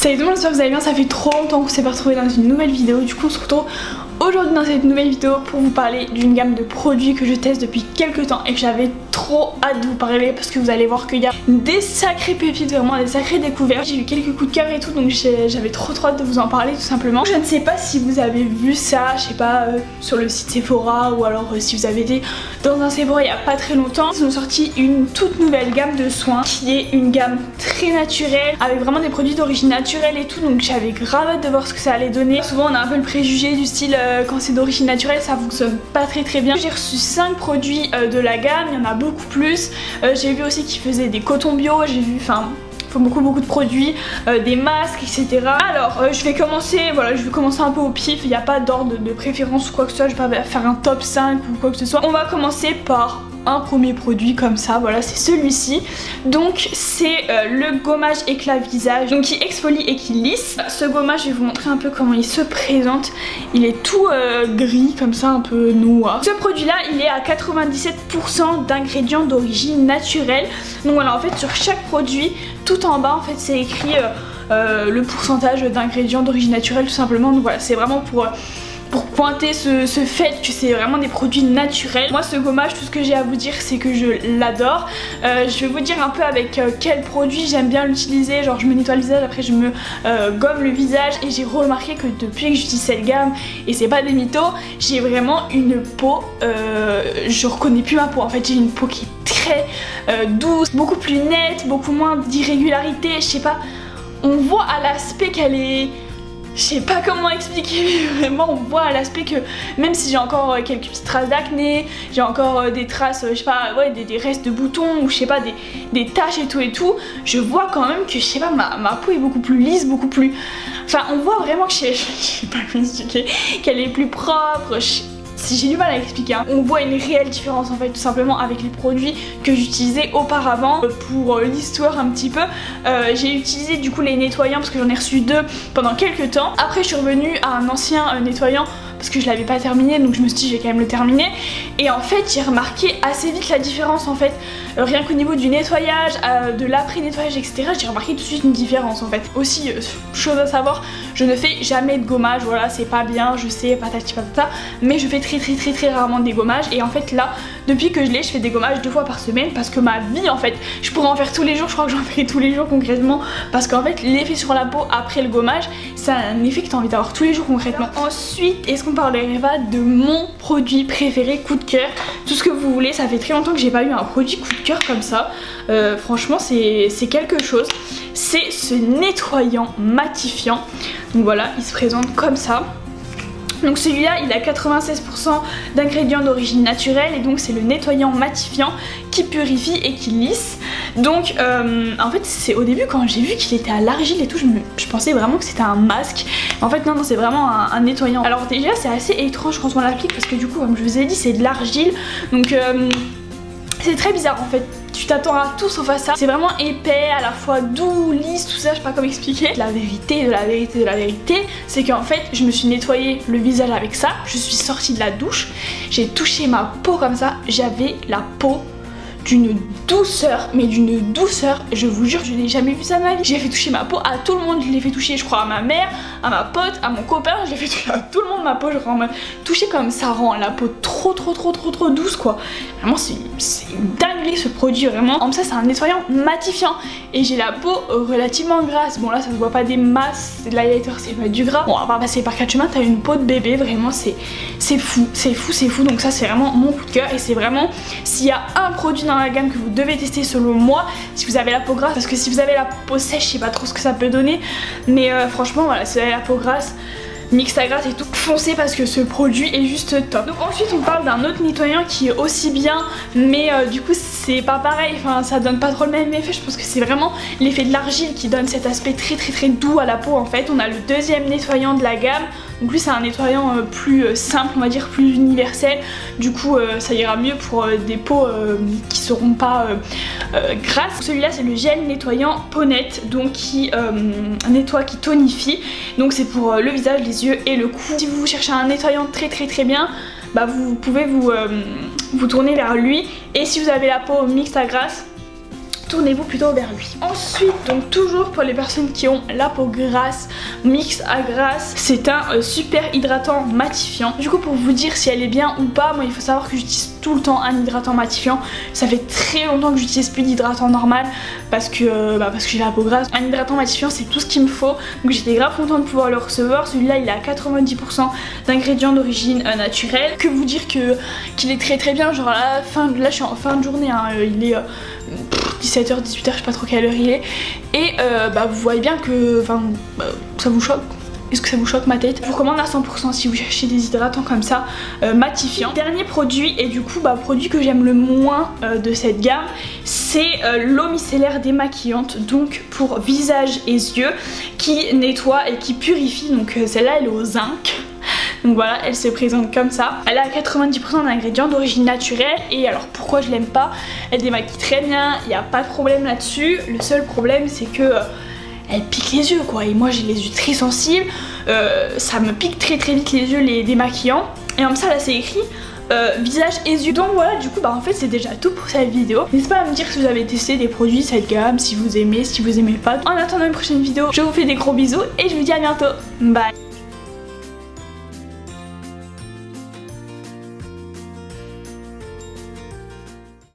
Salut tout le monde, j'espère que vous allez bien, ça fait trop longtemps qu'on s'est pas retrouvés dans une nouvelle vidéo. Du coup on se retrouve aujourd'hui dans cette nouvelle vidéo pour vous parler d'une gamme de produits que je teste depuis quelques temps et que j'avais trop hâte de vous parler parce que vous allez voir qu'il y a des sacrées pépites, vraiment des sacrées découvertes. J'ai eu quelques coups de cœur et tout, donc j'avais trop hâte de vous en parler tout simplement. Je ne sais pas si vous avez vu ça, je sais pas, sur le site Sephora ou alors si vous avez été dans un Sephora il y a pas très longtemps. Ils ont sorti une toute nouvelle gamme de soins qui est une gamme très naturelle avec vraiment des produits d'origine naturelle et tout, donc j'avais grave hâte de voir ce que ça allait donner. Souvent on a un peu le préjugé du style quand c'est d'origine naturelle ça fonctionne pas très bien. J'ai reçu 5 produits de la gamme, il y en a beaucoup plus. J'ai vu aussi qu'ils faisaient des cotons bio, j'ai vu, enfin il faut beaucoup de produits, des masques, etc. Alors je vais commencer un peu au pif, il n'y a pas d'ordre de préférence ou quoi que ce soit, je vais pas faire un top 5 ou quoi que ce soit. On va commencer par un premier produit comme ça, voilà, c'est celui-ci. Donc c'est le gommage éclat visage, donc qui exfolie et qui lisse. Ce gommage, je vais vous montrer un peu comment il se présente. Il est tout gris comme ça, un peu noir. Ce produit là il est à 97% d'ingrédients d'origine naturelle. Donc voilà, en fait sur chaque produit, tout en bas en fait c'est écrit le pourcentage d'ingrédients d'origine naturelle tout simplement. Donc voilà, c'est vraiment pour pointer ce fait que c'est vraiment des produits naturels. Moi ce gommage, tout ce que j'ai à vous dire c'est que je l'adore. Je vais vous dire un peu avec quel produit j'aime bien l'utiliser. Genre je me nettoie le visage, après je me gomme le visage, et j'ai remarqué que depuis que j'utilise cette gamme, et c'est pas des mythos, j'ai vraiment une peau, je reconnais plus ma peau en fait. J'ai une peau qui est très douce, beaucoup plus nette, beaucoup moins d'irrégularité, je sais pas, on voit à l'aspect qu'elle est... Je sais pas comment expliquer, mais vraiment on voit à l'aspect que même si j'ai encore quelques petites traces d'acné, j'ai encore des traces, je sais pas, ouais, des restes de boutons ou je sais pas, des taches et tout, je vois quand même que je sais pas, ma peau est beaucoup plus lisse, beaucoup plus... Enfin on voit vraiment que je sais pas comment expliquer, qu'elle est plus propre, j'ai du mal à expliquer, hein. On voit une réelle différence en fait tout simplement avec les produits que j'utilisais auparavant. Pour l'histoire un petit peu, j'ai utilisé du coup les nettoyants parce que j'en ai reçu 2 pendant quelques temps. Après je suis revenue à un ancien nettoyant parce que je l'avais pas terminé, donc je me suis dit je vais quand même le terminer. Et en fait j'ai remarqué assez vite la différence en fait, rien qu'au niveau du nettoyage, de l'après nettoyage etc, j'ai remarqué tout de suite une différence en fait. Aussi chose à savoir, je ne fais jamais de gommage, voilà c'est pas bien, je sais, patati patata, mais je fais très rarement des gommages. Et en fait là depuis que je l'ai, je fais des gommages 2 fois par semaine parce que ma vie en fait, je pourrais en faire tous les jours, je crois que j'en ferai tous les jours concrètement, parce qu'en fait l'effet sur la peau après le gommage c'est un effet que tu as envie d'avoir tous les jours concrètement. Ensuite est-ce qu'on parlerait pas de mon produit préféré coup de cœur, tout ce que vous voulez, ça fait très longtemps que j'ai pas eu un produit coup de cœur comme ça, franchement c'est quelque chose, c'est ce nettoyant matifiant. Donc voilà, il se présente comme ça. Donc celui-là il a 96% d'ingrédients d'origine naturelle, et donc c'est le nettoyant matifiant qui purifie et qui lisse. Donc en fait c'est au début quand j'ai vu qu'il était à l'argile et tout, je pensais vraiment que c'était un masque. En fait non c'est vraiment un nettoyant. Alors déjà c'est assez étrange quand on l'applique parce que du coup comme je vous ai dit c'est de l'argile, donc c'est très bizarre en fait. Tu t'attends à tout sauf à ça. C'est vraiment épais, à la fois doux, lisse, tout ça, je sais pas comment expliquer. La vérité, c'est qu'en fait, je me suis nettoyé le visage avec ça. Je suis sortie de la douche, j'ai touché ma peau comme ça. J'avais la peau d'une douceur, mais d'une douceur, je vous jure, je n'ai jamais vu ça de ma vie. J'ai fait toucher ma peau à tout le monde, je l'ai fait toucher je crois à ma mère, à ma pote, à mon copain, je l'ai fait toucher à tout le monde ma peau, je rends toucher comme ça rend la peau trop douce quoi. Vraiment c'est une dinguerie ce produit vraiment. En plus ça c'est un nettoyant matifiant et j'ai la peau relativement grasse. Bon là ça se voit pas des masses, c'est de l'highlighter, c'est pas du gras. Bon à part passer par 4 chemins, t'as une peau de bébé, vraiment c'est fou. Donc ça c'est vraiment mon coup de cœur, et c'est vraiment, s'il y a un produit dans la gamme que vous devez tester selon moi, si vous avez la peau grasse, parce que si vous avez la peau sèche je sais pas trop ce que ça peut donner, mais franchement voilà, si vous avez la peau grasse, mixte à grasse et tout, foncez parce que ce produit est juste top. Donc ensuite on parle d'un autre nettoyant qui est aussi bien, mais du coup c'est pas pareil, enfin ça donne pas trop le même effet. Je pense que c'est vraiment l'effet de l'argile qui donne cet aspect très doux à la peau en fait. On a le deuxième nettoyant de la gamme, donc lui c'est un nettoyant plus simple, on va dire plus universel, du coup ça ira mieux pour des peaux qui seront pas grasses. Celui-là c'est le gel nettoyant peau nette, donc qui nettoie, qui tonifie, donc c'est pour le visage, les yeux et le cou. Si vous cherchez un nettoyant très bien, bah vous pouvez vous tourner vers lui. Et si vous avez la peau mixte à grasse, tournez-vous plutôt vers lui. Ensuite, donc toujours pour les personnes qui ont la peau grasse, mixte à grasse, c'est un super hydratant matifiant. Du coup, pour vous dire si elle est bien ou pas, moi il faut savoir que j'utilise tout le temps un hydratant matifiant. Ça fait très longtemps que j'utilise plus d'hydratant normal parce que j'ai la peau grasse. Un hydratant matifiant, c'est tout ce qu'il me faut. Donc j'étais grave contente de pouvoir le recevoir. Celui-là, il a 90% d'ingrédients d'origine naturelle. Que vous dire qu'il est très bien. Genre là je suis en fin de journée, hein, il est 17h, 18h, je sais pas trop quelle heure il est. Et vous voyez bien que ça vous choque. Est-ce que ça vous choque ma tête? Je vous recommande à 100% si vous cherchez des hydratants comme ça, matifiants. Dernier produit, et du coup produit que j'aime le moins de cette gamme, c'est l'eau micellaire démaquillante, donc pour visage et yeux, qui nettoie et qui purifie. Donc celle-là elle est au zinc. Donc voilà, elle se présente comme ça. Elle a 90% d'ingrédients d'origine naturelle. Et alors pourquoi je l'aime pas? Elle démaquille très bien, il n'y a pas de problème là-dessus. Le seul problème c'est que elle pique les yeux quoi, et moi j'ai les yeux très sensibles, ça me pique très vite les yeux, les démaquillants. Et comme ça là c'est écrit visage et yeux. Donc voilà, du coup en fait c'est déjà tout pour cette vidéo. N'hésitez pas à me dire si vous avez testé des produits de cette gamme, si vous aimez, si vous aimez pas. En attendant une prochaine vidéo, je vous fais des gros bisous et je vous dis à bientôt. Bye.